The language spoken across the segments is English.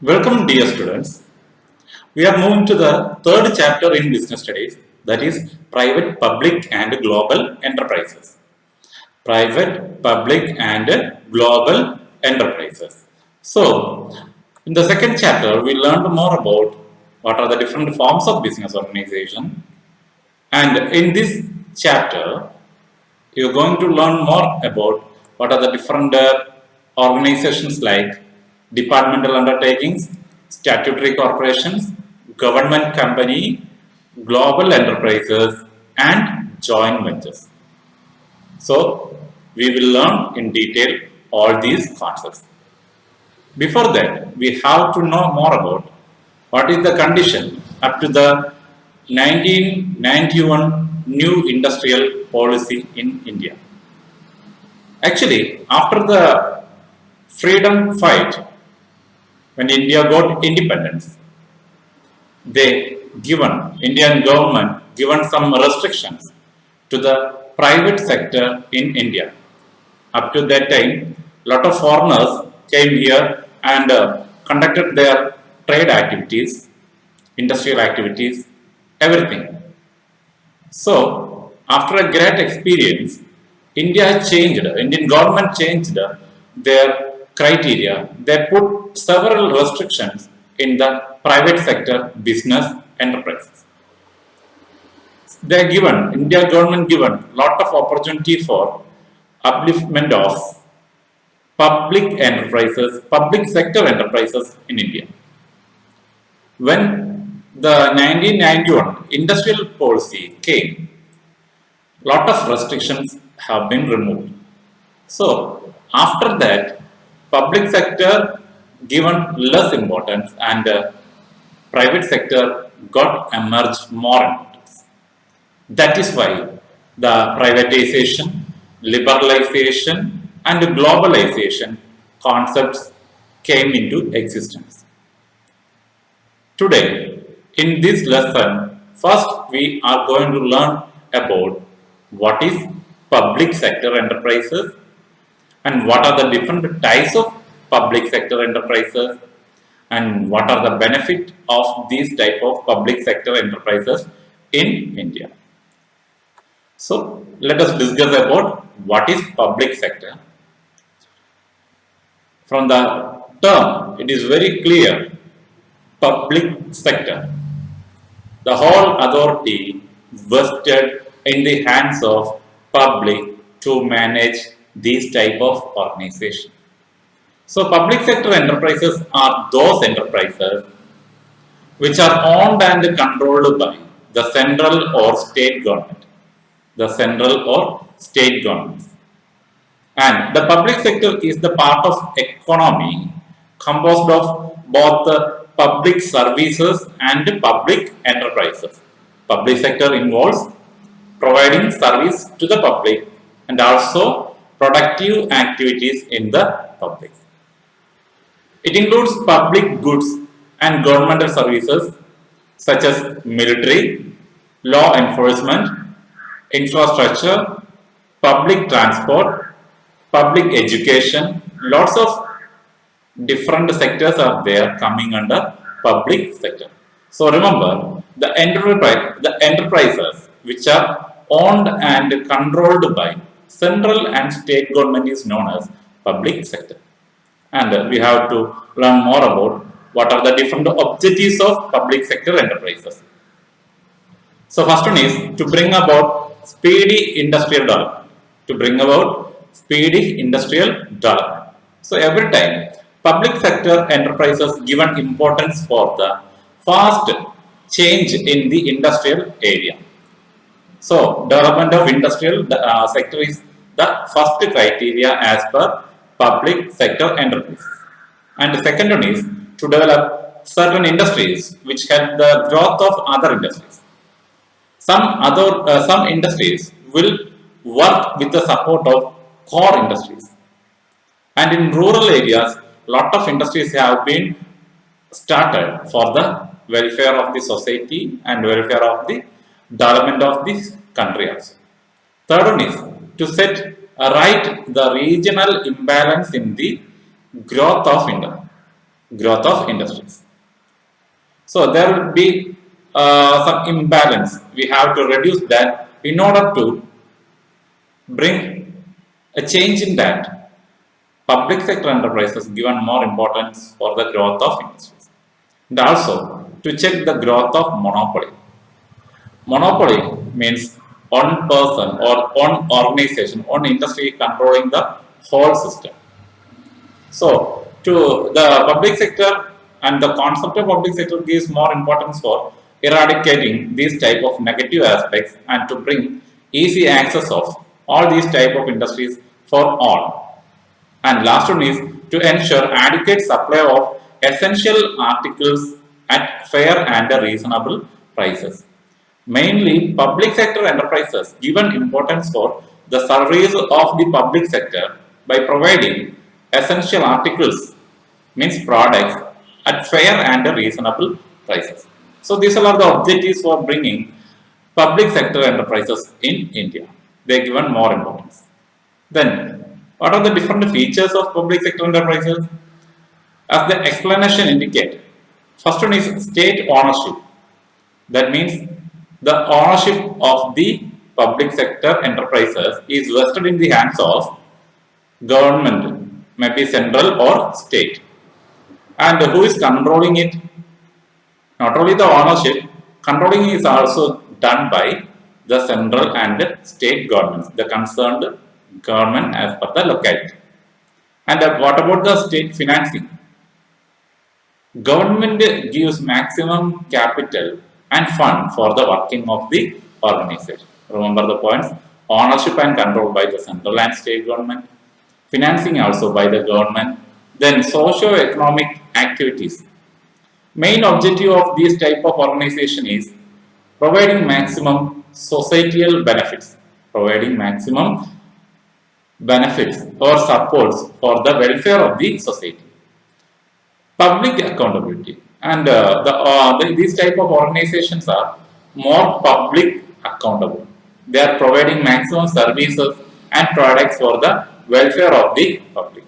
Welcome, dear students. We are moving to the third chapter in business studies, that is private, public, and global enterprises. Private, public, and global enterprises. So, in the second chapter, we learned more about what are the different forms of business organization, and in this chapter, you're going to learn more about what are the different organizations like departmental undertakings, statutory corporations, government company, global enterprises, and joint ventures. So, we will learn in detail all these concepts. Before that, we have to know more about what is the condition up to the 1991 new industrial policy in India. Actually, after the freedom fight, when India got independence, they given Indian government given some restrictions to the private sector in India. Up to that time, lot of foreigners came here and conducted their trade activities, industrial activities, everything. So, after a great experience, Indian government changed their criteria. They put several restrictions in the private sector business enterprises. India government given lot of opportunity for upliftment of public sector enterprises in India. When the 1991 industrial policy came, lot of restrictions have been removed. So after that, public sector given less importance and private sector got emerged more importance. That is why the privatization, liberalization, and globalization concepts came into existence. Today, in this lesson, first we are going to learn about what is public sector enterprises and what are the different types of public sector enterprises and what are the benefit of these type of public sector enterprises in India. So let us discuss about what is public sector. From the term, it is very clear, public sector. The whole authority vested in the hands of public to manage these type of organization. So public sector enterprises are those enterprises which are owned and controlled by the central or state government. The central or state governments. And the public sector is the part of economy composed of both the public services and public enterprises. Public sector involves providing service to the public and also productive activities in the public. It includes public goods and governmental services such as military, law enforcement, infrastructure, public transport, public education. Lots of different sectors are there coming under public sector. So remember, the enterprises which are owned and controlled by central and state government is known as public sector. And we have to learn more about what are the different objectives of public sector enterprises. So first one is to bring about speedy industrial development. To bring about speedy industrial development. So every time public sector enterprises given importance for the fast change in the industrial area. So development of industrial sector is the first criteria as per public sector enterprises. And the second one is to develop certain industries which help the growth of other industries. Some industries will work with the support of core industries. And in rural areas, lot of industries have been started for the welfare of the society and welfare of the development of this country also. Third one is to set right the regional imbalance in the growth of growth of industries. So there will be some imbalance. We have to reduce that in order to bring a change in that. Public sector enterprises given more importance for the growth of industries. And also to check the growth of monopoly. Monopoly means one person or one organization, one industry controlling the whole system. So, to the public sector and the concept of public sector gives more importance for eradicating these type of negative aspects and to bring easy access of all these type of industries for all. And last one is to ensure adequate supply of essential articles at fair and reasonable prices. Mainly, public sector enterprises given importance for the service of the public sector by providing essential articles, means products, at fair and reasonable prices. So, these are the objectives for bringing public sector enterprises in India. They are given more importance. Then, what are the different features of public sector enterprises? As the explanation indicates, first one is state ownership. That means the ownership of the public sector enterprises is vested in the hands of government, maybe central or state. And who is controlling it? Not only the ownership, controlling is also done by the central and state governments, the concerned government as per the locality. And what about the state financing? Government gives maximum capital and fund for the working of the organization. Remember the points: ownership and control by the central and state government, financing also by the government, then socio-economic activities. Main objective of this type of organization is providing maximum societal benefits, providing maximum benefits or supports for the welfare of the society. Public accountability, and these type of organizations are more public accountable. They are providing maximum services and products for the welfare of the public.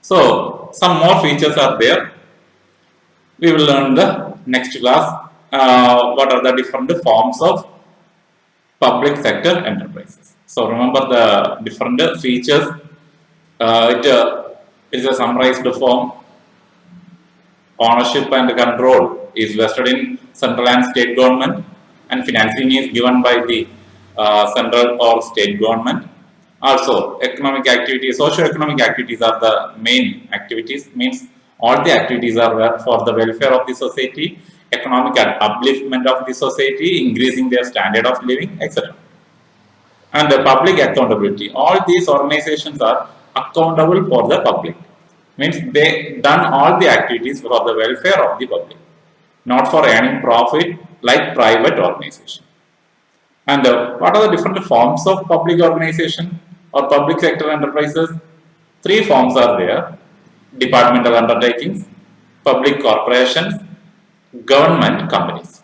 So some more features are there. We will learn the next class. What are the different forms of public sector enterprises? So remember the different features. It is a summarized form. Ownership and control is vested in central and state government, and financing is given by the central or state government. Also, economic activities, socio-economic activities are the main activities, means all the activities are for the welfare of the society, economic upliftment of the society, increasing their standard of living, etc. And the public accountability, all these organizations are accountable for the public, means they done all the activities for the welfare of the public, not for earning profit like private organization. And what are the different forms of public organization or public sector enterprises? Three forms are there: departmental undertakings, public corporations, government companies.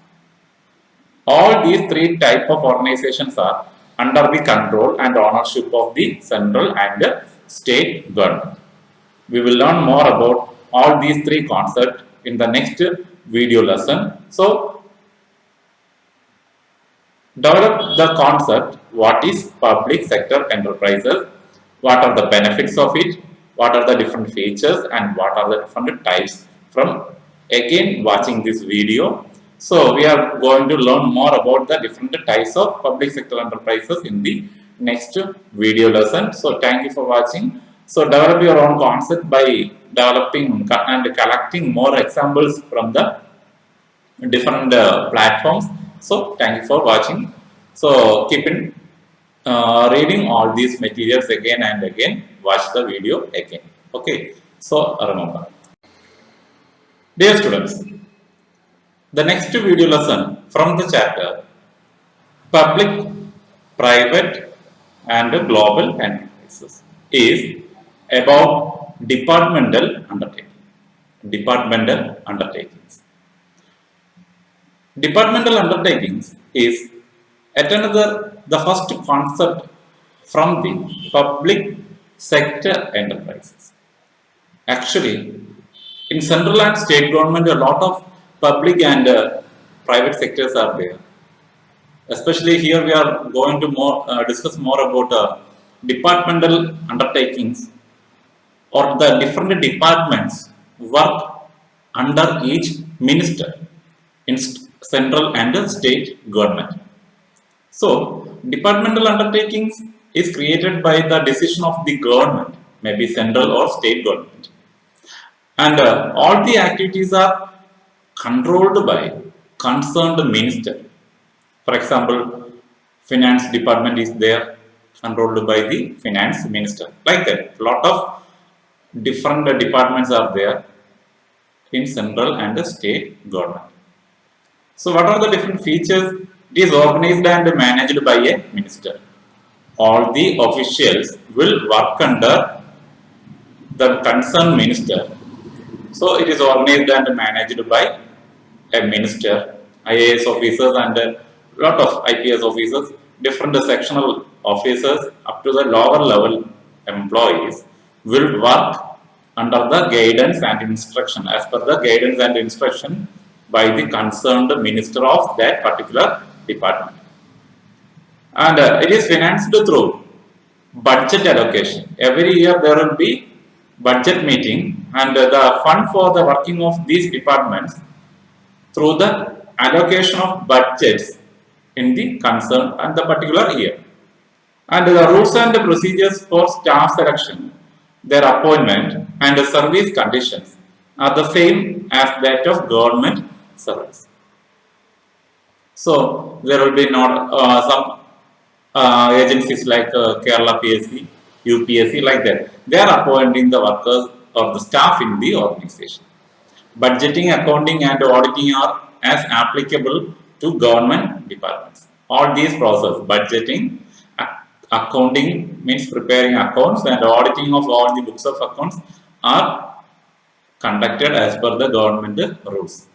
All these three type of organizations are under the control and ownership of the central and state government. We will learn more about all these three concepts in the next video lesson. So, develop the concept: what is public sector enterprises, what are the benefits of it, what are the different features, and what are the different types, from again watching this video. So we are going to learn more about the different types of public sector enterprises in the next video lesson. So thank you for watching. So develop your own concept by developing and collecting more examples from the different platforms. So thank you for watching. So keep in reading all these materials again and again. Watch the video again. Okay. So remember, dear students, the next video lesson from the chapter public, private, and global enterprises is about departmental undertaking. Departmental undertakings. Departmental undertakings is at another the first concept from the public sector enterprises. Actually, In central and state government, a lot of public and private sectors are there. Especially here, we are going to discuss more about departmental undertakings or the different departments work under each minister in central and state government. So, departmental undertakings is created by the decision of the government, maybe central or state government, and all the activities are controlled by concerned minister. For example, finance department is there, controlled by the finance minister. Like that, lot of different departments are there in central and state government. So what are the different features? It is organized and managed by a minister. All the officials will work under the concerned minister. So it is organized and managed by a minister, IAS officers and a lot of IPS officers, different sectional officers up to the lower level employees will work under the guidance and instruction, as per the guidance and instruction by the concerned minister of that particular department. And it is financed through budget allocation. Every year there will be budget meeting, and the fund for the working of these departments through the allocation of budgets in the concern and the particular year. And the rules and the procedures for staff selection, their appointment and the service conditions are the same as that of government servants. So there will be not some agencies like Kerala PSC, UPSC, like that. They are appointing the workers or the staff in the organization. Budgeting, accounting and auditing are as applicable to government departments. All these processes, budgeting, accounting means preparing accounts, and auditing of all the books of accounts are conducted as per the government rules.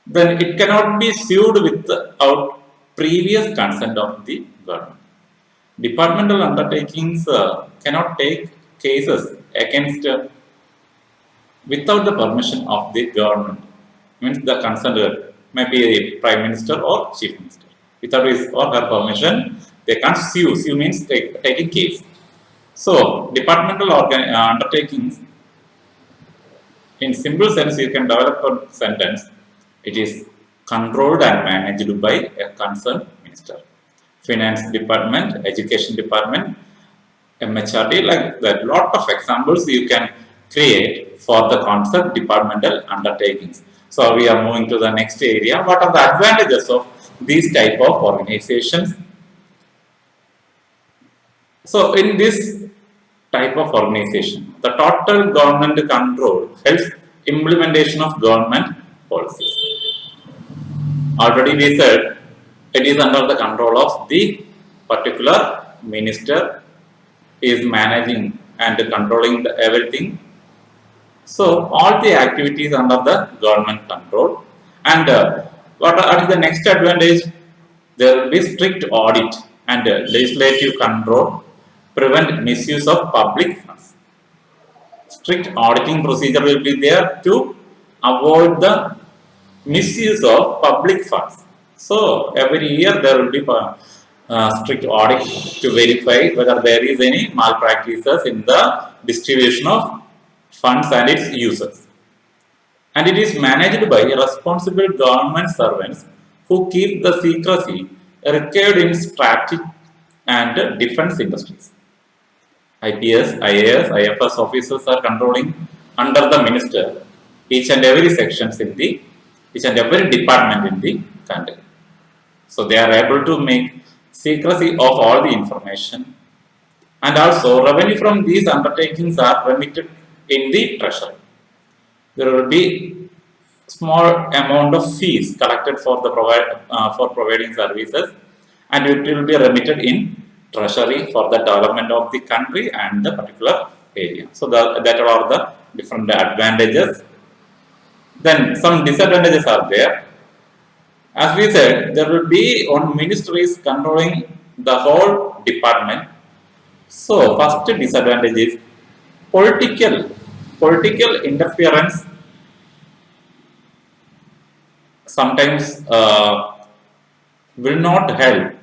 Then it cannot be sued without previous consent of the government. Departmental undertakings cannot take cases against without the permission of the government. Means the concerned maybe a prime minister or chief minister. Without his or her permission, they can't sue. Sue means taking case. So departmental undertakings, in simple sense, you can develop a sentence. It is controlled and managed by a concerned minister. Finance department, education department, MHRD, like that. Lot of examples you can create for the concept departmental undertakings. So we are moving to the next area. What are the advantages of these type of organizations? So in this type of organization, the total government control helps implementation of government policies. Already we said it is under the control of the particular minister, is managing and controlling everything. So all the activities under the government control. And what is the next advantage? There will be strict audit and legislative control, prevent misuse of public funds. Strict auditing procedure will be there to avoid the misuse of public funds. So every year there will be strict audit to verify whether there is any malpractices in the distribution of funds and its users. And it is managed by responsible government servants who keep the secrecy required in strategic and defense industries. IPS, IAS, IFS officers are controlling under the minister each and every sections in the each and every department in the country. So they are able to make secrecy of all the information, and also revenue from these undertakings are remitted in the treasury. There will be small amount of fees collected for the for providing services, and it will be remitted in treasury for the development of the country and the particular area. So that are the different advantages. Then some disadvantages are there. As we said, there will be one ministry is controlling the whole department. So first disadvantage is political interference sometimes will not help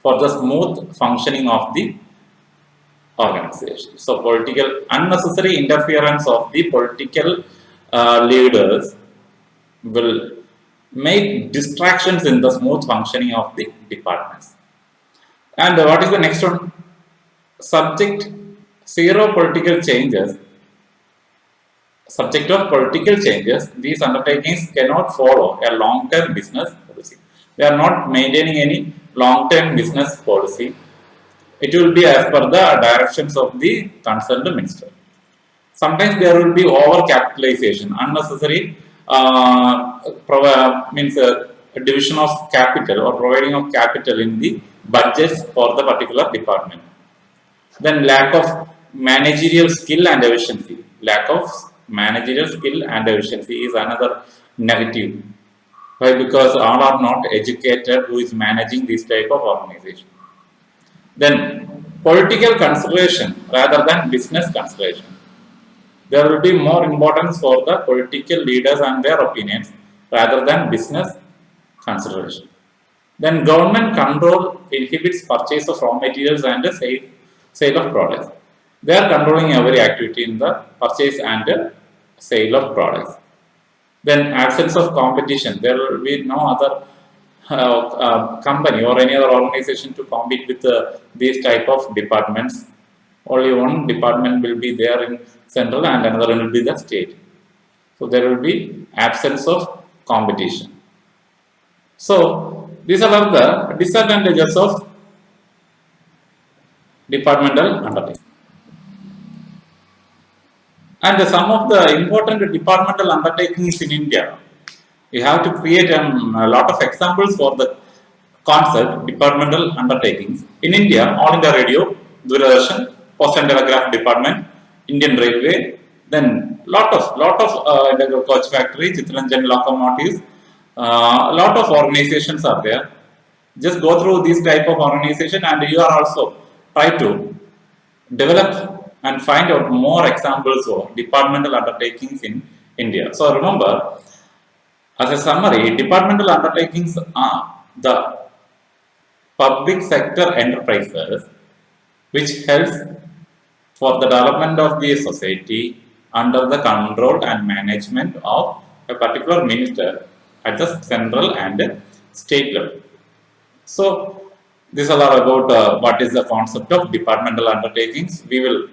for the smooth functioning of the organization. So, political unnecessary interference of the political leaders will make distractions in the smooth functioning of the departments. And what is the next one? Subject zero political changes. Subject of political changes, these undertakings cannot follow a long-term business policy. They are not maintaining any long-term business policy. It will be as per the directions of the concerned minister. Sometimes there will be over capitalization, unnecessary means a division of capital or providing of capital in the budgets for the particular department. Then lack of managerial skill and efficiency. Lack of managerial skill and efficiency is another negative. Why? Because all are not educated who is managing this type of organization. Then political consideration rather than business consideration. There will be more importance for the political leaders and their opinions rather than business consideration. Then government control inhibits purchase of raw materials and sale of products. They are controlling every activity in the purchase and sale of products. Then absence of competition. There will be no other company or any other organization to compete with these type of departments. Only one department will be there in central and another one will be the state. So there will be absence of competition. So these are the disadvantages of departmental undertaking. And some of the important departmental undertakings in India, we have to create a lot of examples for the concept departmental undertakings. In India, All India Radio, Doordarshan, Post and Telegraph Department, Indian Railway, then lot of coach factory, Chittaranjan locomotives, lot of organizations are there. Just go through this type of organization and you are also try to develop and find out more examples of departmental undertakings in India. So remember, as a summary, departmental undertakings are the public sector enterprises which helps for the development of the society under the control and management of a particular minister at the central and state level. So, these are all about what is the concept of departmental undertakings. We will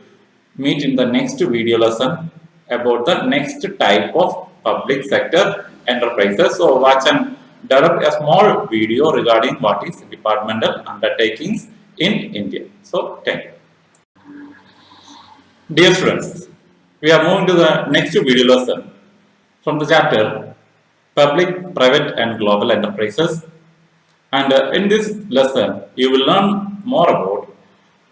meet in the next video lesson about the next type of public sector enterprises. So, watch and develop a small video regarding what is departmental undertakings in India. So, thank you. Dear students, we are moving to the next video lesson from the chapter Public, Private and Global Enterprises. And in this lesson, you will learn more about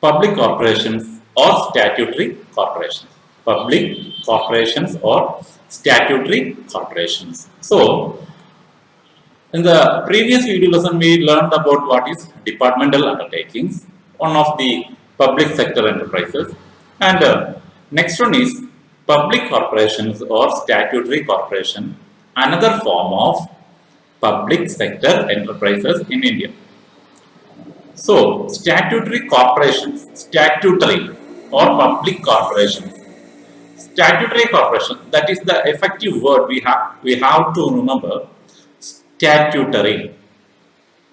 public corporations or statutory corporations. Public corporations or statutory corporations. So, in the previous video lesson, we learned about what is departmental undertakings, one of the public sector enterprises. And next one is public corporations or statutory corporation, another form of public sector enterprises in India. So, statutory corporations, statutory or public corporations. Statutory corporation, that is the effective word we have to remember, statutory.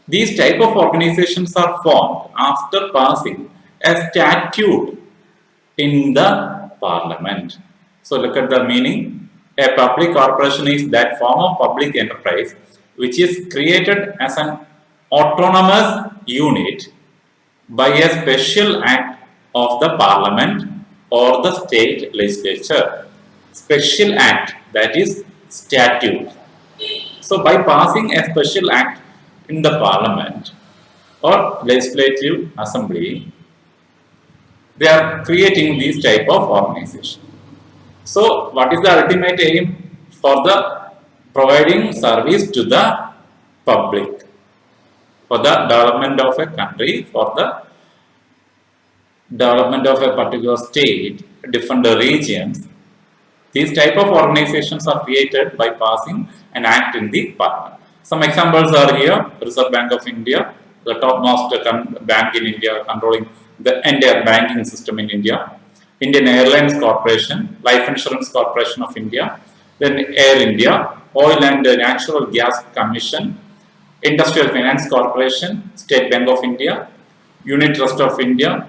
These type of organizations are formed after passing a statute in the parliament. So look at the meaning. A public corporation is that form of public enterprise which is created as an autonomous unit by a special act of the parliament or the state legislature. Special act, that is statute. So by passing a special act in the parliament or legislative assembly, they are creating these type of organization. So what is the ultimate aim? For the providing service to the public, for the development of a country, for the development of a particular state, different regions. These type of organizations are created by passing an act in the parliament. Some examples are here: Reserve Bank of India, the topmost bank in India, controlling the entire banking system in India. Indian Airlines Corporation, Life Insurance Corporation of India, then Air India, Oil and Natural Gas Commission, Industrial Finance Corporation, State Bank of India, Unit Trust of India,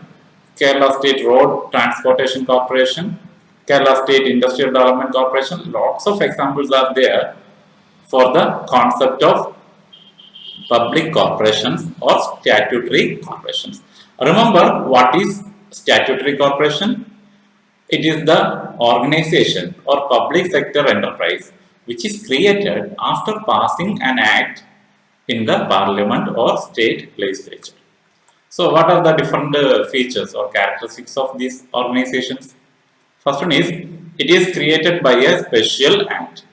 Kerala State Road Transportation Corporation, Kerala State Industrial Development Corporation. Lots of examples are there for the concept of public corporations or statutory corporations. Remember, what is statutory corporation? It is the organization or public sector enterprise which is created after passing an act in the parliament or state legislature. So, what are the different features or characteristics of these organizations? First one is it is created by a special act.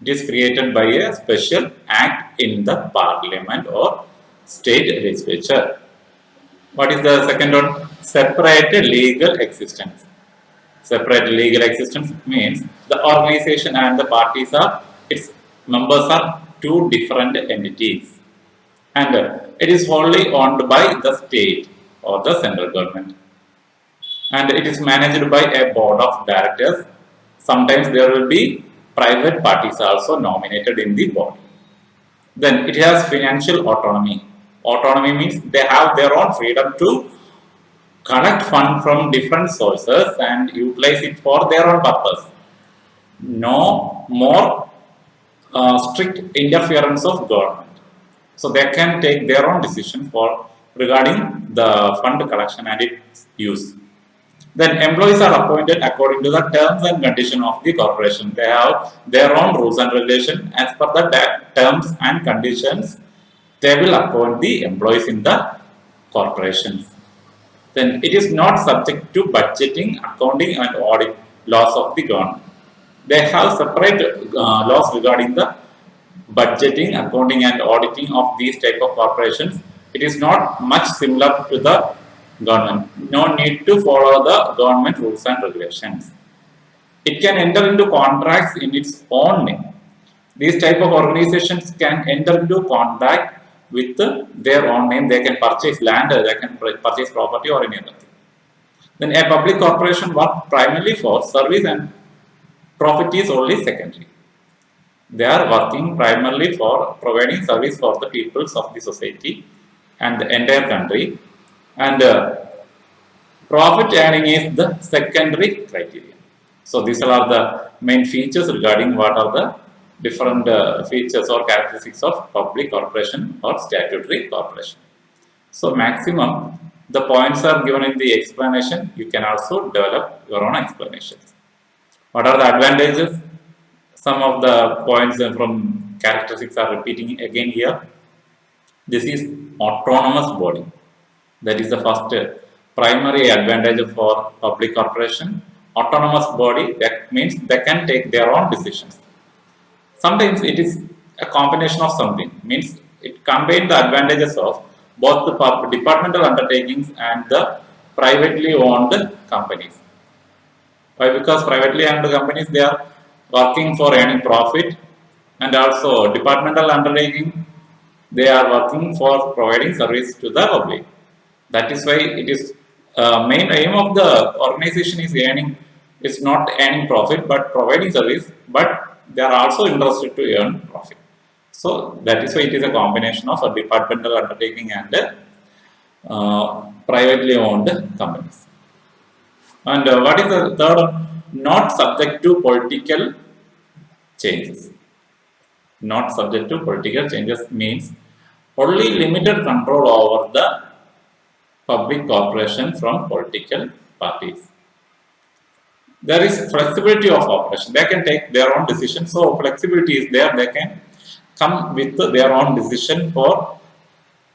It is created by a special act in the parliament or state legislature. What is the second one? Separate legal existence. Separate legal existence means the organization and the parties are, its members are two different entities, and it is wholly owned by the state or the central government, and it is managed by a board of directors. Sometimes there will be private parties also nominated in the board. Then it has financial autonomy. Autonomy means they have their own freedom to collect fund from different sources and utilize it for their own purpose. No more strict interference of government. So they can take their own decision for regarding the fund collection and its use. Then employees are appointed according to the terms and conditions of the corporation. They have their own rules and regulations. As per the terms and conditions, they will appoint the employees in the corporations. Then it is not subject to budgeting, accounting and audit laws of the government. They have separate laws regarding the budgeting, accounting and auditing of these type of corporations. It is not much similar to the government. No need to follow the government rules and regulations. It can enter into contracts in its own name. These type of organizations can enter into contract with their own name. They can purchase land, they can purchase property or any other thing. Then a public corporation works primarily for service and profit is only secondary. They are working primarily for providing service for the peoples of the society and the entire country, and profit earning is the secondary criteria. So these are the main features regarding what are the different features or characteristics of public corporation or statutory corporation. So maximum the points are given in the explanation. You can also develop your own explanations. What are the advantages? Some of the points from characteristics are repeating again here. This is autonomous body. That is the first primary advantage for public corporation. Autonomous body, that means they can take their own decisions. Sometimes it is a combination of something, means it combines the advantages of both the departmental undertakings and the privately owned companies. Why? Because privately owned companies, they are working for earning profit, and also departmental undertaking, they are working for providing service to the public. That is why it is main aim of the organization is earning, is not earning profit but providing service, but they are also interested to earn profit. So that is why it is a combination of a departmental undertaking and privately owned companies. And what is the third one? Not subject to political changes. Not subject to political changes means only limited control over the public corporation from political parties. There is flexibility of operation. They can take their own decision. So flexibility is there. They can come with their own decision for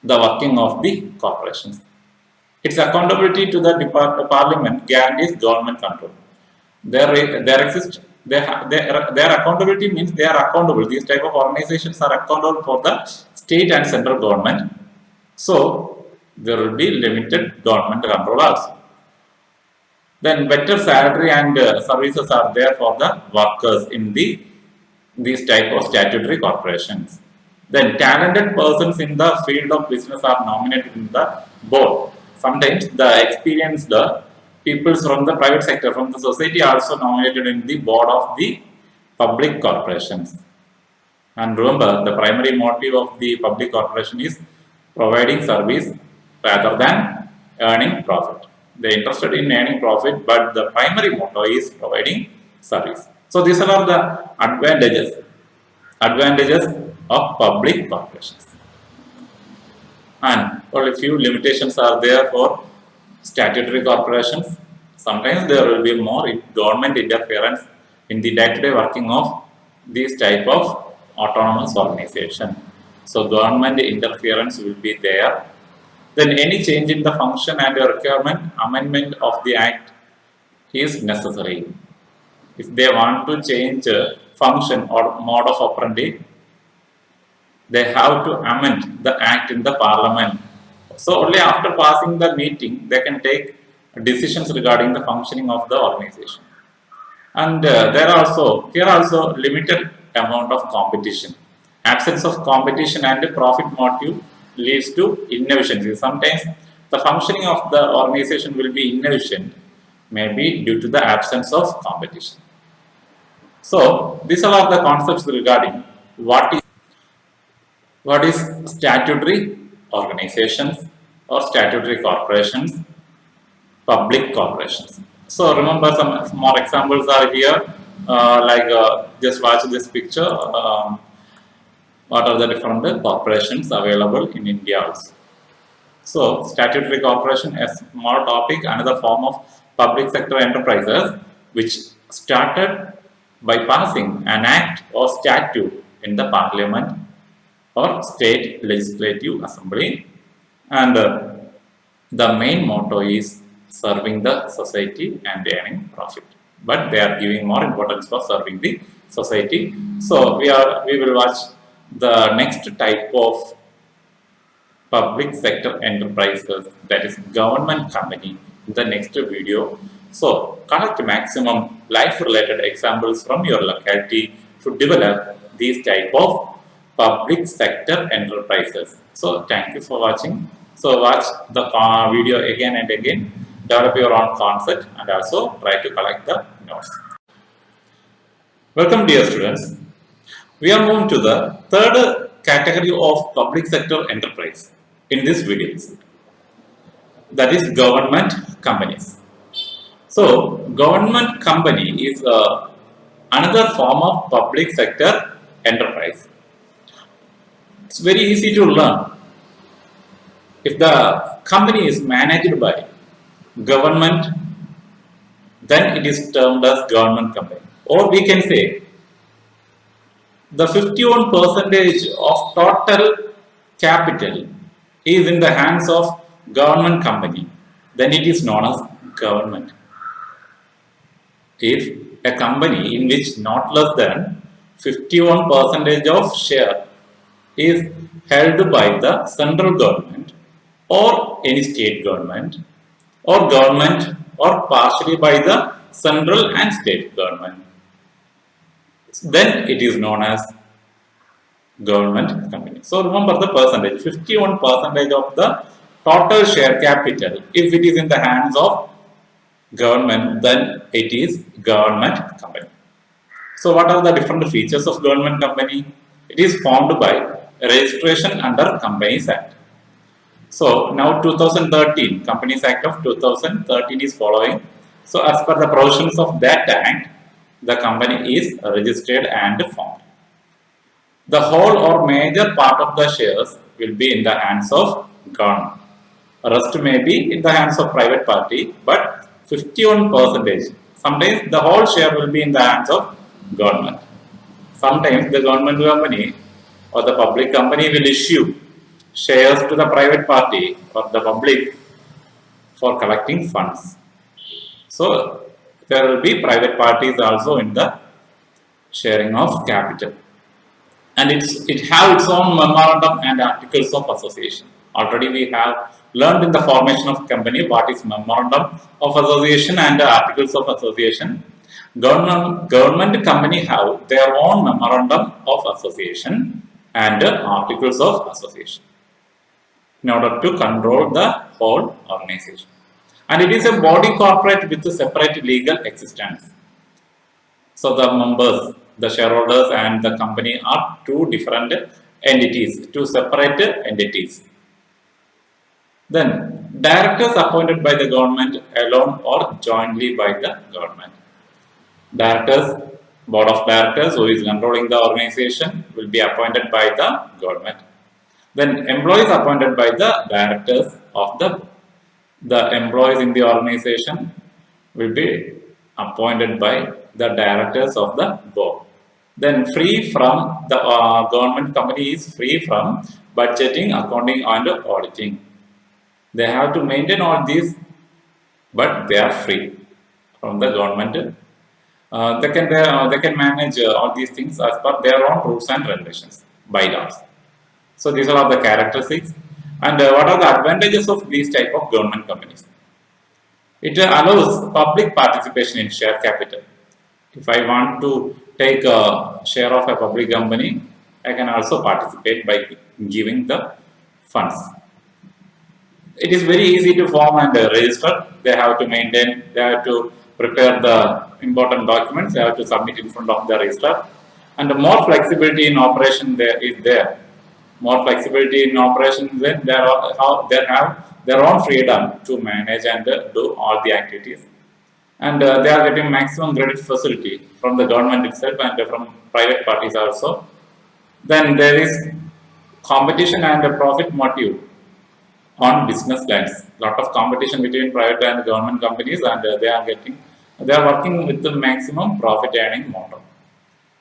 the working of the corporations. Its accountability to the parliament guarantees government control. Their accountability means they are accountable. These type of organizations are accountable for the state and central government. So there will be limited government control also. Then better salary and services are there for the workers in these type of statutory corporations. Then talented persons in the field of business are nominated in the board. Sometimes the experienced people from the private sector, from the society, are also nominated in the board of the public corporations. And remember, the primary motive of the public corporation is providing service rather than earning profit. They are interested in earning profit, but the primary motto is providing service. So these are the advantages of public corporations. And only few limitations are there for statutory corporations. Sometimes there will be more government interference in the day-to-day working of these type of autonomous organization. So government interference will be there. Then any change in the function and requirement, amendment of the act is necessary. If they want to change function or mode of operandi, they have to amend the act in the parliament. So only after passing the meeting, they can take decisions regarding the functioning of the organization. And here also limited amount of competition. Absence of competition and profit motive leads to inefficiency. Sometimes the functioning of the organization will be inefficient, maybe due to the absence of competition. So these are all the concepts regarding what is statutory organizations or statutory corporations, public corporations. So remember some more examples are here. Just watch this picture. What are the different corporations available in India also? So statutory corporation, a small topic, another form of public sector enterprises which started by passing an act or statute in the parliament or state legislative assembly, and the main motto is serving the society and earning profit, but they are giving more importance for serving the society. So we will watch the next type of public sector enterprises, that is government company, in the next video. So collect maximum life related examples from your locality to develop these type of public sector enterprises. So thank you for watching. So watch the video again and again, develop your own concept, and also try to collect the notes. Welcome dear students. We are moving to the third category of public sector enterprise in this video, that is government companies. So government company is another form of public sector enterprise. It's very easy to learn. If the company is managed by government, then it is termed as government company. Or we can say the 51% of total capital is in the hands of government company, then it is known as government. If a company in which not less than 51% of share is held by the central government or any state government or partially by the central and state government, then it is known as government company. So remember the percentage, 51% of the total share capital, if it is in the hands of government, then it is government company. So what are the different features of government company? It is formed by registration under Companies Act. So now 2013, Companies Act of 2013 is following. So as per the provisions of that act, the company is registered and formed. The whole or major part of the shares will be in the hands of government. Rest may be in the hands of private party, but 51%. Sometimes the whole share will be in the hands of government. Sometimes the government company or the public company will issue shares to the private party or the public for collecting funds. So there will be private parties also in the sharing of capital, and it have its own memorandum and articles of association. Already we have learned in the formation of company what is memorandum of association and articles of association. Government company have their own memorandum of association and articles of association in order to control the whole organization. And it is a body corporate with a separate legal existence. So the members, the shareholders and the company are two different entities, two separate entities. Then directors appointed by the government alone or jointly by the government. Directors, board of directors who is controlling the organization will be appointed by the government. Then employees appointed by the directors of the employees in the organization will be appointed by the directors of the board. Then free from the government company is free from budgeting, accounting and auditing. They have to maintain all these, but they are free from the government. They can manage all these things as per their own rules and regulations, bylaws. So these are all the characteristics. And what are the advantages of these type of government companies? It allows public participation in share capital. If I want to take a share of a public company, I can also participate by giving the funds. It is very easy to form and register. They have to maintain, they have to prepare the important documents, they have to submit in front of the registrar. And more flexibility in operation there is there. More flexibility in operation, then they have their own freedom to manage and do all the activities. And they are getting maximum credit facility from the government itself and from private parties also. Then there is competition and profit motive on business lines. Lot of competition between private and government companies, and they are working with the maximum profit earning model.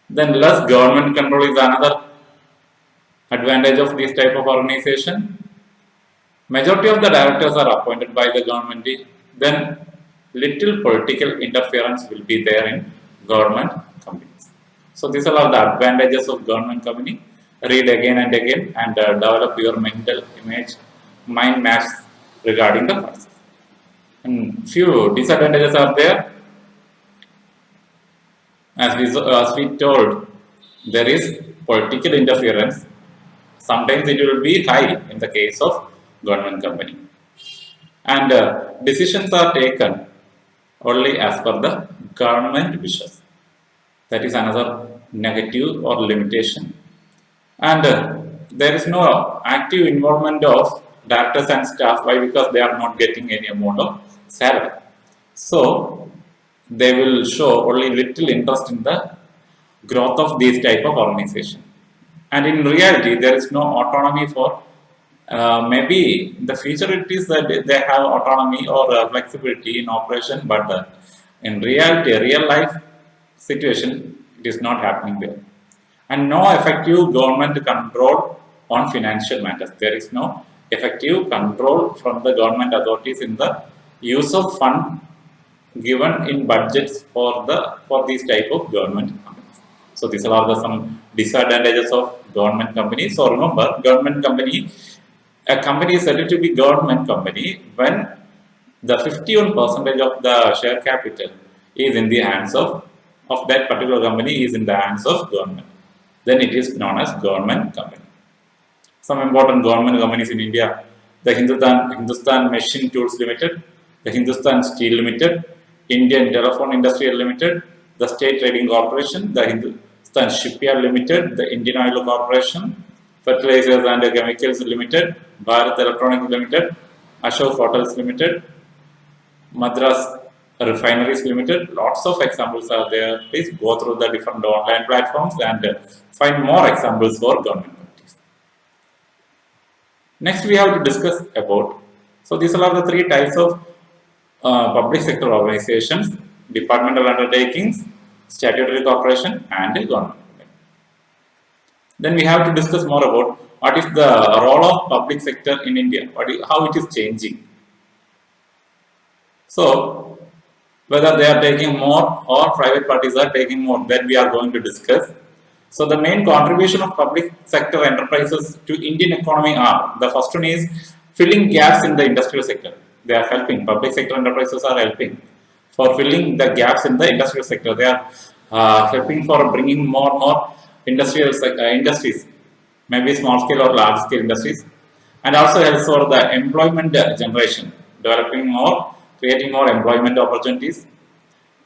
Then less government control is another advantage of this type of organization. Majority of the directors are appointed by the government. Then little political interference will be there in government companies. So these are all the advantages of government company. Read again and again and develop your mental image, mind maps regarding the process. And few disadvantages are there. As we told, there is political interference. Sometimes it will be high in the case of government company. And decisions are taken only as per the government wishes. That is another negative or limitation. And there is no active involvement of directors and staff. Why? Because they are not getting any amount of salary. So they will show only little interest in the growth of these type of organization. And in reality, there is no autonomy for maybe in the future it is that they have autonomy or flexibility in operation, but in reality, real life situation, it is not happening there. And no effective government control on financial matters. There is no effective control from the government authorities in the use of fund given in budgets for these type of government companies. So these are some disadvantages of government companies. So remember, a company is said to be government company when the 51% of the share capital is in the hands of that particular company is in the hands of government. Then it is known as government company. Some important government companies in India: the Hindustan Machine Tools Limited, the Hindustan Steel Limited, Indian Telephone Industrial Limited, the State Trading Corporation, the Hindustan Shipyard Limited, the Indian Oil Corporation, Fertilizers and Chemicals Limited, Bharat Electronics Limited, Ashok Hotels Limited, Madras Refineries Limited. Lots of examples are there. Please go through the different online platforms and find more examples for government companies. Next, we have to discuss about. So these are the three types of public sector organizations: departmental undertakings, statutory corporation, and government. Then we have to discuss more about what is the role of public sector in India, how it is changing. So whether they are taking more or private parties are taking more, that we are going to discuss. So the main contribution of public sector enterprises to Indian economy are: the first one is filling gaps in the industrial sector. They are helping, public sector enterprises are helping for filling the gaps in the industrial sector. They are helping for bringing more industries. maybe small scale or large scale industries, and also helps for the employment generation, developing more, creating more employment opportunities.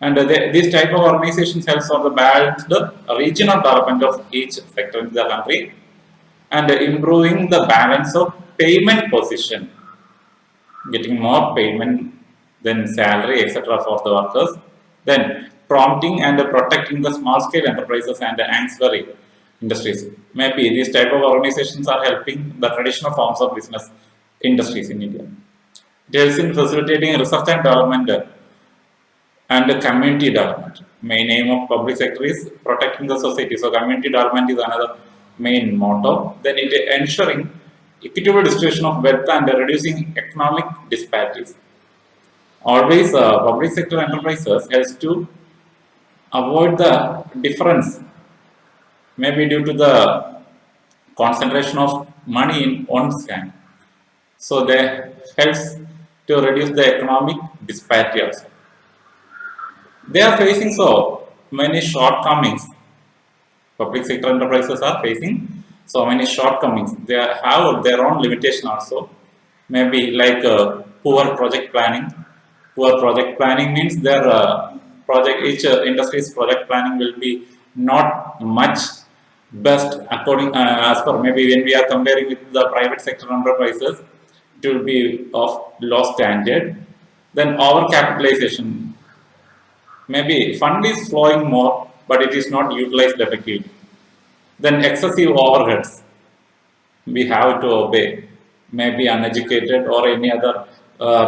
And these type of organizations helps for the balanced regional development of each sector in the country and improving the balance of payment position, getting more payment than salary, etc. for the workers. Then prompting and protecting the small scale enterprises and ancillary industries. Maybe these type of organizations are helping the traditional forms of business industries in India. It helps in facilitating research and development and community development. Main aim of public sector is protecting the society. So community development is another main motto. Then it ensuring equitable distribution of wealth and reducing economic disparities. Always, public sector enterprises has to avoid the difference, maybe due to the concentration of money in one's hand. So they helps to reduce the economic disparity also. They are facing so many shortcomings. Public sector enterprises are facing so many shortcomings. They have their own limitation also. Maybe like poor project planning. Poor project planning means their project, each industry's project planning will be not much best according as per maybe when we are comparing with the private sector enterprises, it will be of low standard. Then over capitalization, maybe fund is flowing more, but it is not utilized effectively. Then excessive overheads we have to obey, maybe uneducated or any other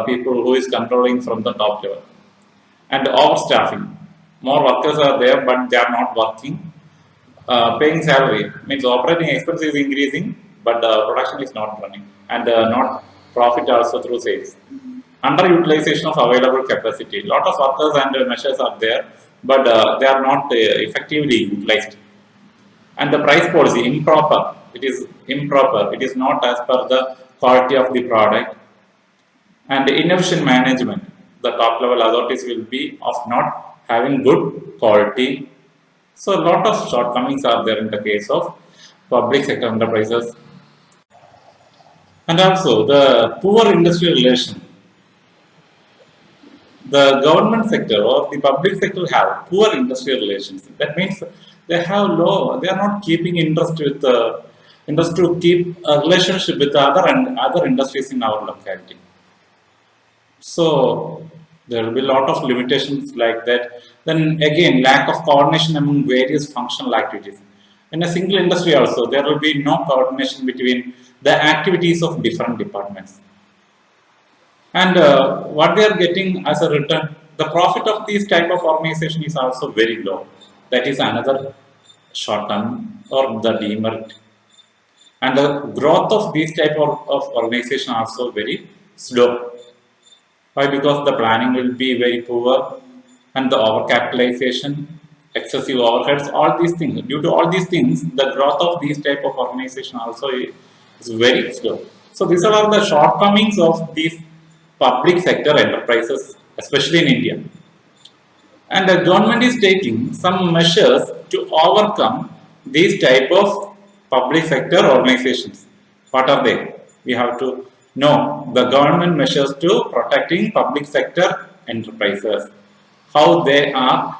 people who is controlling from the top level. And overstaffing, more workers are there, but they are not working. Paying salary means operating expense is increasing, but the production is not running, and not profit also through sales. Underutilization of available capacity. Lot of workers and measures are there, but they are not effectively utilized. And the price policy improper. It is improper. It is not as per the quality of the product. And inefficient management. The top level authorities will be of not having good quality. So a lot of shortcomings are there in the case of public sector enterprises. And also the poor industrial relation. The government sector or the public sector have poor industrial relations. That means they have low, they are not keeping interest to keep a relationship with other industries in our locality. So there will be a lot of limitations like that. Then again, lack of coordination among various functional activities. In a single industry also, there will be no coordination between the activities of different departments. And what they are getting as a return, the profit of these type of organization is also very low. That is another short term or the demerit. And the growth of these type of organization also very slow. Why? Because the planning will be very poor and the overcapitalization, excessive overheads, all these things. Due to all these things, the growth of these type of organization also is very slow. So these are the shortcomings of these public sector enterprises, especially in India. And the government is taking some measures to overcome these type of public sector organizations. What are they? We have to know the government measures to protecting public sector enterprises. How they are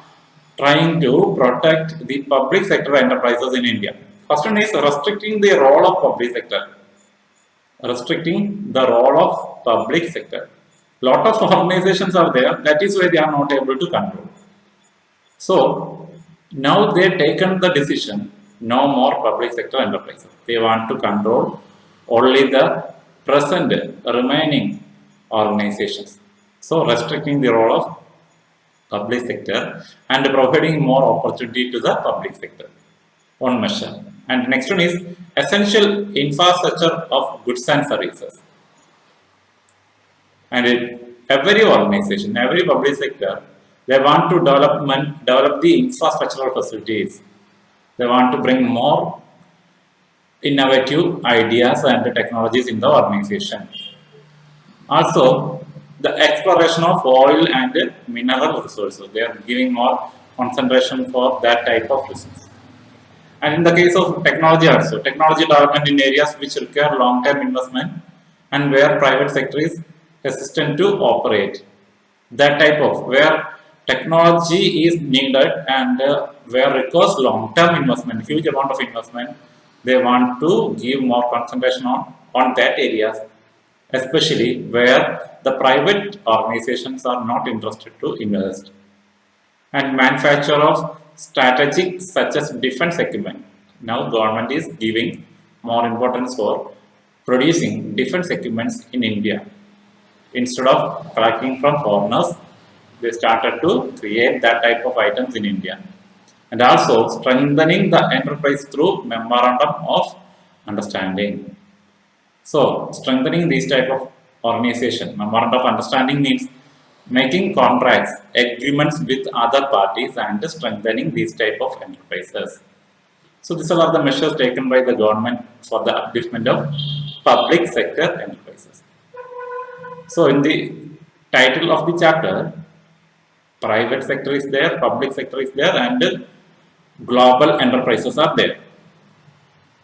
trying to protect the public sector enterprises in India. First one is restricting the role of public sector. Restricting the role of public sector. Lot of organizations are there, that is why they are not able to control. So now they taken the decision, no more public sector enterprises. They want to control only the present remaining organizations. So restricting the role of public sector and providing more opportunity to the public sector. One measure. And next one is essential infrastructure of goods and services. And every organization, every public sector, they want to develop the infrastructural facilities. They want to bring more innovative ideas and technologies in the organization. Also, the exploration of oil and mineral resources. They are giving more concentration for that type of resources. And in the case of technology also, technology development in areas which require long-term investment and where private sector is hesitant to operate. That type of where technology is needed and where requires long-term investment, huge amount of investment, they want to give more concentration on that areas, especially where the private organizations are not interested to invest. And manufacture of strategic such as defense equipment. Now government is giving more importance for producing defense equipments in India. Instead of collecting from foreigners, they started to create that type of items in India. And also strengthening the enterprise through memorandum of understanding. So strengthening these type of organization, memorandum of understanding means making contracts, agreements with other parties and strengthening these type of enterprises. So these are the measures taken by the government for the upliftment of public sector enterprises. So in the title of the chapter, private sector is there, public sector is there, and global enterprises are there.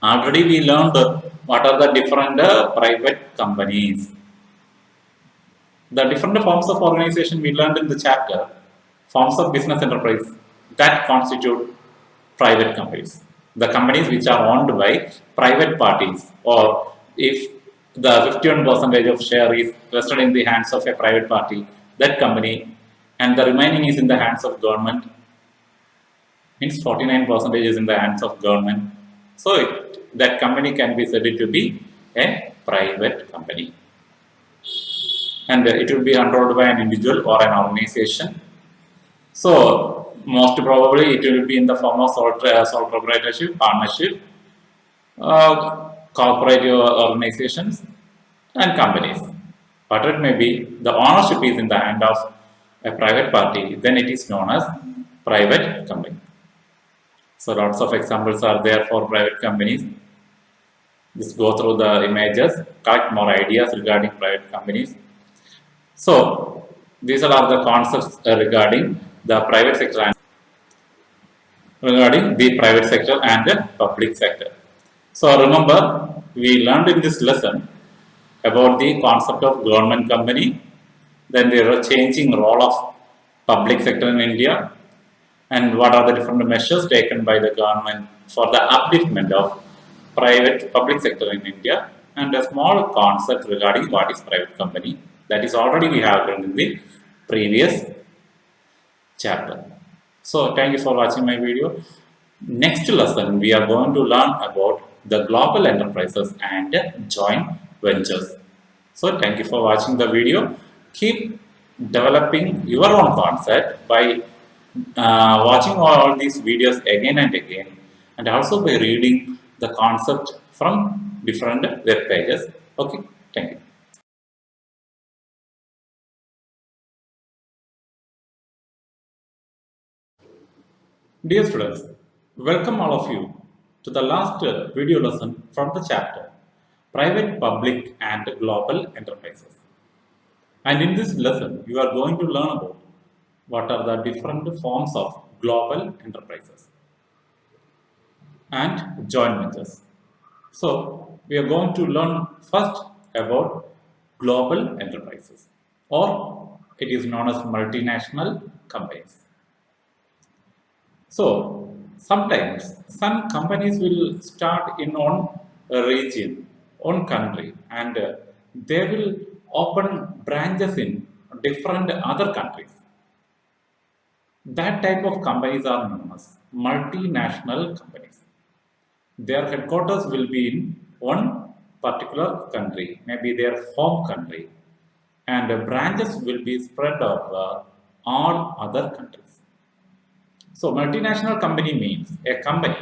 Already we learned what are the different private companies. The different forms of organization we learned in the chapter, forms of business enterprise that constitute private companies. The companies which are owned by private parties, or if the 51 percentage of share is vested in the hands of a private party, that company, and the remaining is in the hands of government, means 49 percentage is in the hands of government. So that company can be said to be a private company, and it will be controlled by an individual or an organization. So most probably it will be in the form of sole proprietorship, partnership, cooperative organizations and companies. But it may be the ownership is in the hand of a private party, then it is known as private company. So lots of examples are there for private companies. Just go through the images, collect more ideas regarding private companies. So these are the concepts regarding the private sector and the public sector. So remember, we learned in this lesson about the concept of government company, then the changing role of public sector in India, and what are the different measures taken by the government for the upliftment of private public sector in India, and a small concept regarding what is private company, that is already we have learned in the previous chapter. So thank you for watching my video. Next lesson we are going to learn about the global enterprises and joint ventures. So thank you for watching the video. Keep developing your own concept by watching all these videos again and again, and also by reading the concept from different web pages. Okay, thank you. Dear students, welcome all of you to the last video lesson from the chapter Private, Public and Global Enterprises. And in this lesson, you are going to learn about what are the different forms of global enterprises and joint ventures. So, we are going to learn first about global enterprises, or it is known as multinational companies. So, sometimes some companies will start in one region, one country, and they will open branches in different other countries. That type of companies are known as multinational companies. Their headquarters will be in one particular country, maybe their home country, and the branches will be spread over all other countries. So, multinational company means a company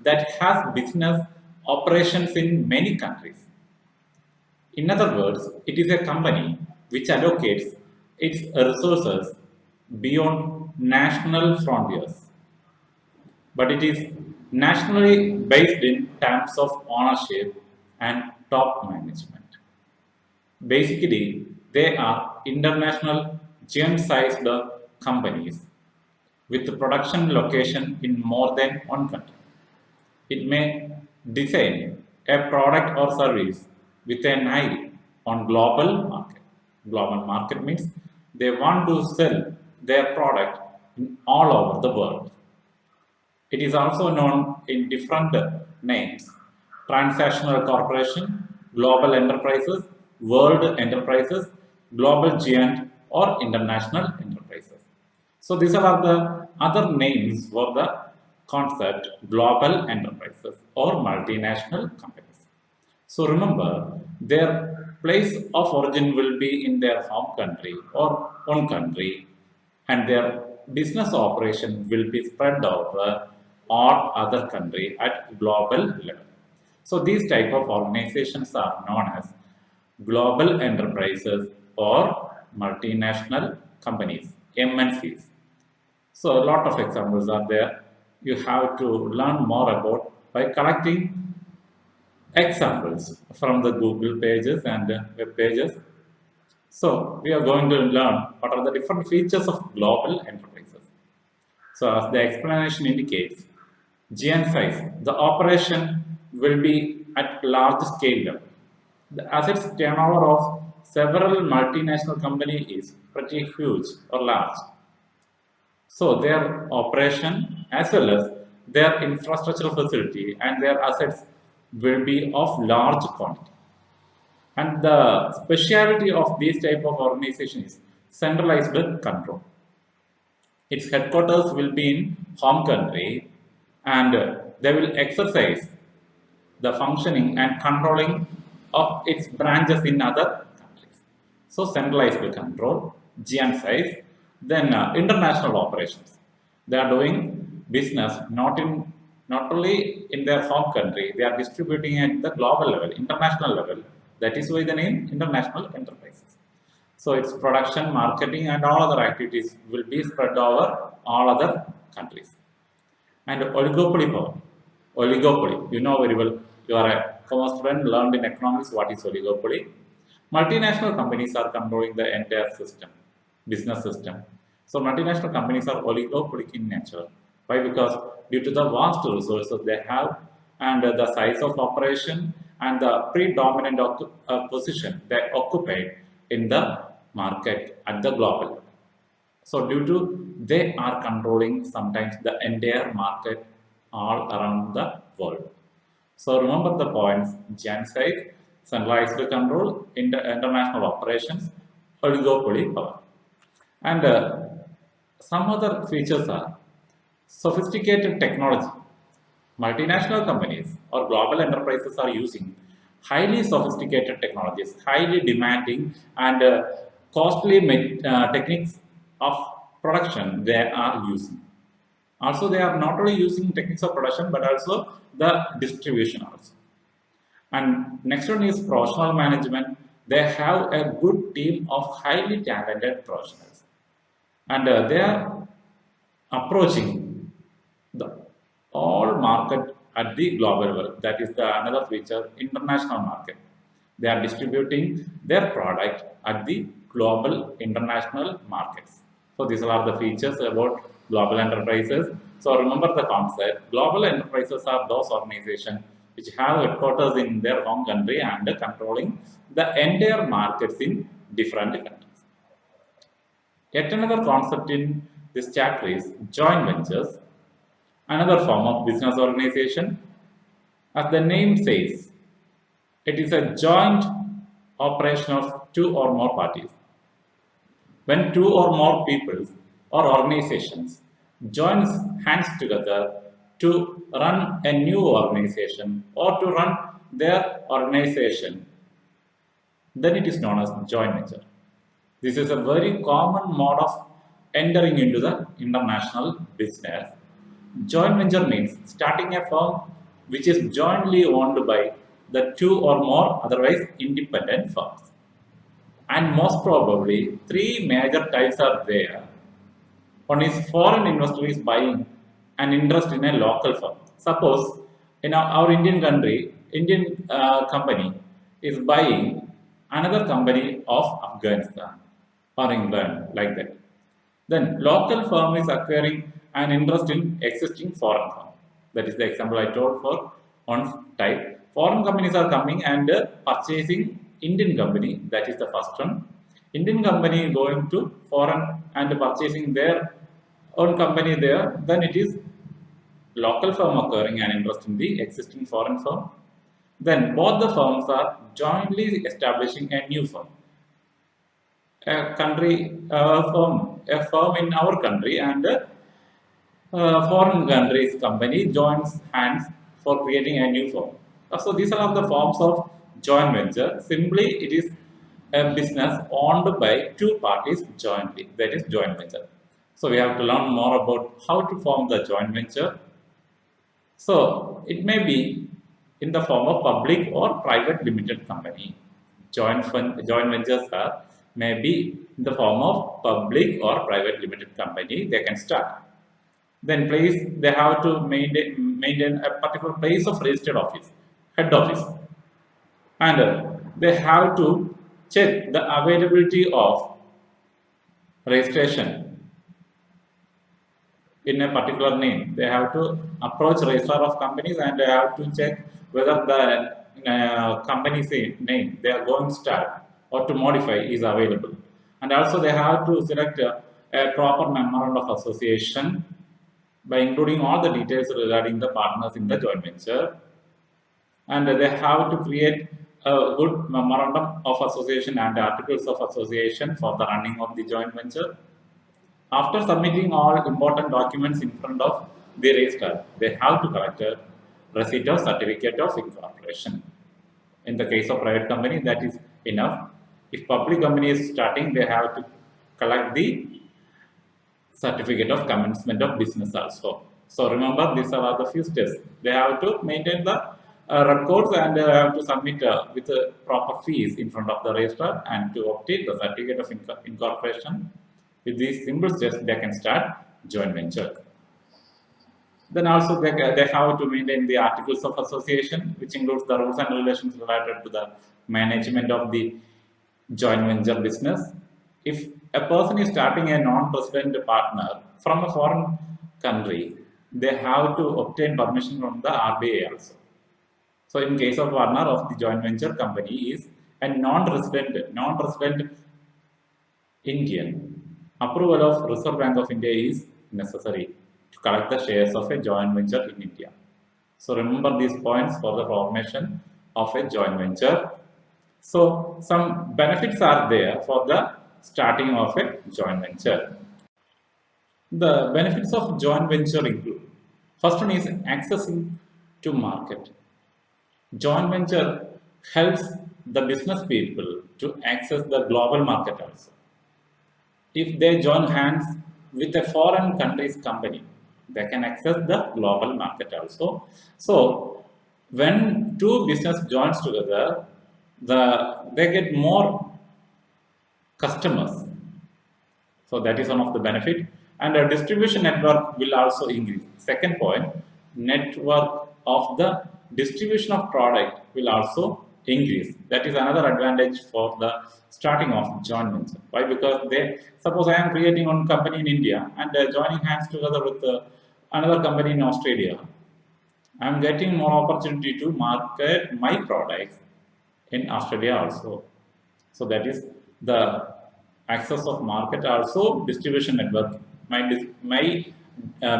that has business operations in many countries. In other words, it is a company which allocates its resources beyond national frontiers, but it is nationally based in terms of ownership and top management. Basically, they are international giant-sized companies with production location in more than one country. It may design a product or service with an eye on global market. Global market means they want to sell their product in all over the world. It is also known in different names: transnational corporation, global enterprises, world enterprises, global giant, or international enterprises. So these are the other names for the concept global enterprises or multinational companies. So remember, their place of origin will be in their home country or own country, and their business operation will be spread over all other country at global level. So these type of organizations are known as global enterprises or multinational companies, MNCs. So a lot of examples are there. You have to learn more about by collecting examples from the Google pages and web pages. So we are going to learn what are the different features of global enterprises. So as the explanation indicates, GN size, the operation will be at large scale level. The assets turnover of several multinational companies is pretty huge or large. So their operation as well as their infrastructural facility and their assets will be of large quantity. And the speciality of these type of organization is centralized control. Its headquarters will be in home country, and they will exercise the functioning and controlling of its branches in other countries. So centralized control, GN size, then international operations. They are doing business not only in their home country, they are distributing at the global level, international level. That is why the name international enterprises. So its production, marketing, and all other activities will be spread over all other countries. And oligopoly power. Oligopoly, you know very well, you are a commerce student, learned in economics what is oligopoly. Multinational companies are controlling the entire system, business system. So multinational companies are oligopolic in nature. Why? Because due to the vast resources they have and the size of operation and the predominant position they occupy in the market at the global level. So due to they are controlling sometimes the entire market all around the world. So remember the points: gen size, centralized control, international operations, oligopoly power. And some other features are sophisticated technology. Multinational companies or global enterprises are using highly sophisticated technologies, highly demanding and costly techniques of production they are using. Also, they are not only using techniques of production but also the distribution also. And next one is professional management. They have a good team of highly talented professionals, and they are approaching the all market at the global level. That is the another feature, international market. They are distributing their product at the global international markets. So these are the features about global enterprises. So remember the concept. Global enterprises are those organizations which have headquarters in their home country and controlling the entire markets in different countries. Yet another concept in this chapter is joint ventures, another form of business organization. As the name says, it is a joint operation of two or more parties. When two or more people or organizations join hands together to run a new organization or to run their organization, then it is known as joint venture. This is a very common mode of entering into the international business. Joint venture means starting a firm which is jointly owned by the two or more otherwise independent firms. And most probably, three major types are there. One is foreign investor is buying an interest in a local firm. Suppose in our Indian country, Indian company is buying another company of Afghanistan or England, like that. Then local firm is acquiring an interest in existing foreign firm. That is the example I told for one type. Foreign companies are coming and purchasing Indian company. That is the first one. Indian company going to foreign and purchasing their own company there. Then it is local firm acquiring an interest in the existing foreign firm. Then both the firms are jointly establishing a new firm, a firm in our country, and foreign countries company joins hands for creating a new firm. So these are the forms of joint venture. Simply, it is a business owned by two parties jointly. That is joint venture. So we have to learn more about how to form the joint venture. So it may be in the form of public or private limited company. Joint ventures are may be in the form of public or private limited company. They can start. Then they have to maintain a particular place of registered office, head office, and they have to check the availability of registration in a particular name. They have to approach registrar of companies and they have to check whether the company's name they are going to start or to modify is available. And also they have to select a proper memorandum of association by including all the details regarding the partners in the joint venture. And they have to create a good memorandum of association and articles of association for the running of the joint venture. After submitting all important documents in front of the registrar, they have to collect a receipt of certificate of incorporation. In the case of private company, that is enough. If public company is starting, they have to collect the certificate of commencement of business also. So remember, these are the few steps. They have to maintain the records and have to submit with proper fees in front of the registrar and to obtain the certificate of incorporation. With these simple steps, they can start joint venture. Then also they have to maintain the articles of association, which includes the rules and regulations related to the management of the joint venture business. If a person is starting a non-resident partner from a foreign country, they have to obtain permission from the RBI also. So in case of partner of the joint venture company is a non-resident Indian, approval of Reserve Bank of India is necessary to collect the shares of a joint venture in India. So remember these points for the formation of a joint venture. So some benefits are there for the starting of a joint venture. The benefits of joint venture include, first one is accessing to market. Joint venture helps the business people to access the global market also. If they join hands with a foreign country's company, they can access the global market also. So when two business joins together, they get more customers. So that is one of the benefit. And a distribution network will also increase. Second point, network of the distribution of product will also increase. That is another advantage for the starting of joint venture. Why? Because suppose I am creating one company in India and joining hands together with another company in Australia. I am getting more opportunity to market my products in Australia also. So that is the access of market also distribution network. My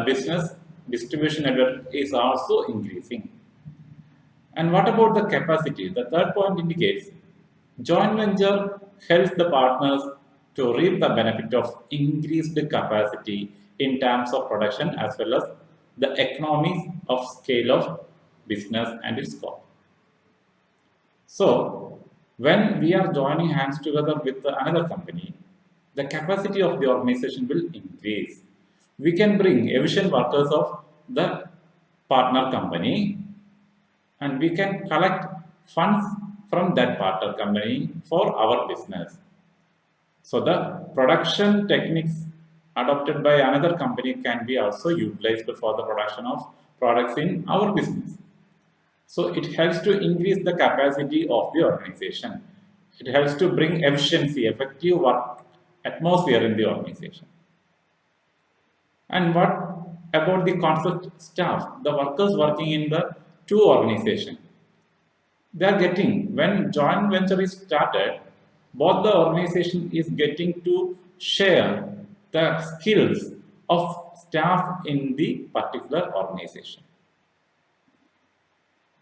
business distribution network is also increasing. And what about the capacity? The third point indicates joint venture helps the partners to reap the benefit of increased capacity in terms of production as well as the economies of scale of business and its scope. So, when we are joining hands together with another company, the capacity of the organization will increase. We can bring efficient workers of the partner company and we can collect funds from that partner company for our business. So the production techniques adopted by another company can be also utilized for the production of products in our business. So it helps to increase the capacity of the organization. It helps to bring efficiency, effective work atmosphere in the organization. And what about the concept staff, the workers working in the two organization. They are getting, when joint venture is started, both the organization is getting to share the skills of staff in the particular organization.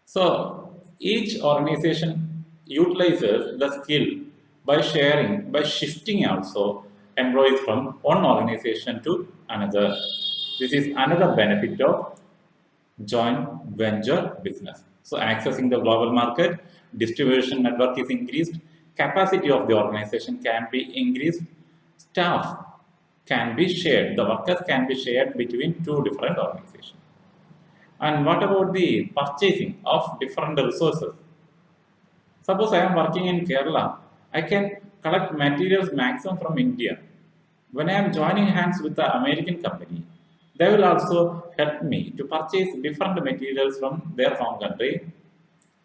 So each organization utilizes the skill by sharing, by shifting also employees from one organization to another. This is another benefit of joint venture business. So accessing the global market, distribution network is increased, capacity of the organization can be increased, staff can be shared, the workers can be shared between two different organizations. And what about the purchasing of different resources? Suppose I am working in Kerala, I can collect materials maximum from India. When I am joining hands with the American company, they will also help me to purchase different materials from their home country.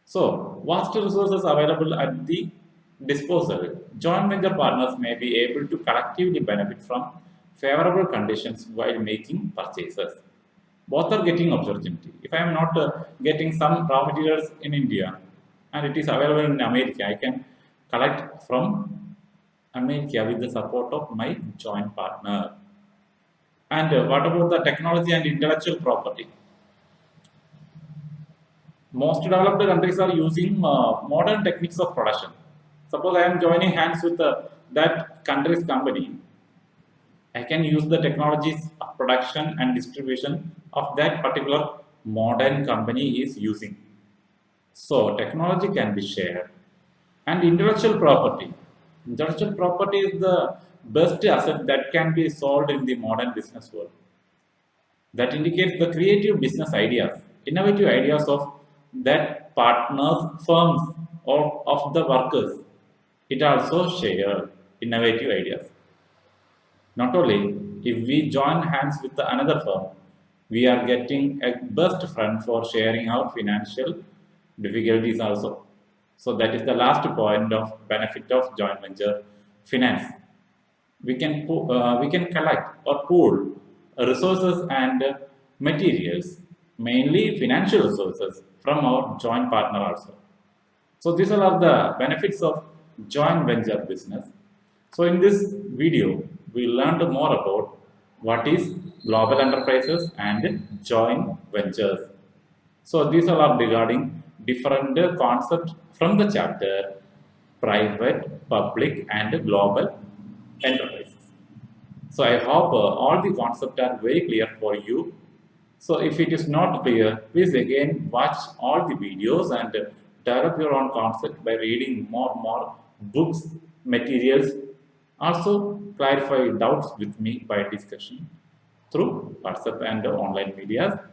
So, vast resources available at the disposal. Joint venture partners may be able to collectively benefit from favorable conditions while making purchases. Both are getting opportunity. If I am not getting some raw materials in India and it is available in America, I can collect from America with the support of my joint partner. And what about the technology and intellectual property? Most developed countries are using modern techniques of production. Suppose I am joining hands with that country's company, I can use the technologies of production and distribution of that particular modern company is using. So technology can be shared. And intellectual property. Intellectual property is the best asset that can be sold in the modern business world. That indicates the creative business ideas, innovative ideas of that partners, firms, or of the workers. It also shares innovative ideas. Not only if we join hands with another firm, we are getting a best friend for sharing our financial difficulties also. So that is the last point of benefit of joint venture finance. We can collect or pool resources and materials, mainly financial resources from our joint partner also. So these are all the benefits of joint venture business. So in this video, we learned more about what is global enterprises and joint ventures. So these are all regarding different concepts from the chapter private, public and global enterprises. So I hope all the concepts are very clear for you. So if it is not clear, please again watch all the videos and develop your own concept by reading more books, materials. Also clarify doubts with me by discussion through WhatsApp and online media.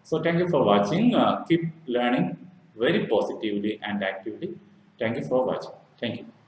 So thank you for watching. Keep learning very positively and actively. Thank you for watching. Thank you.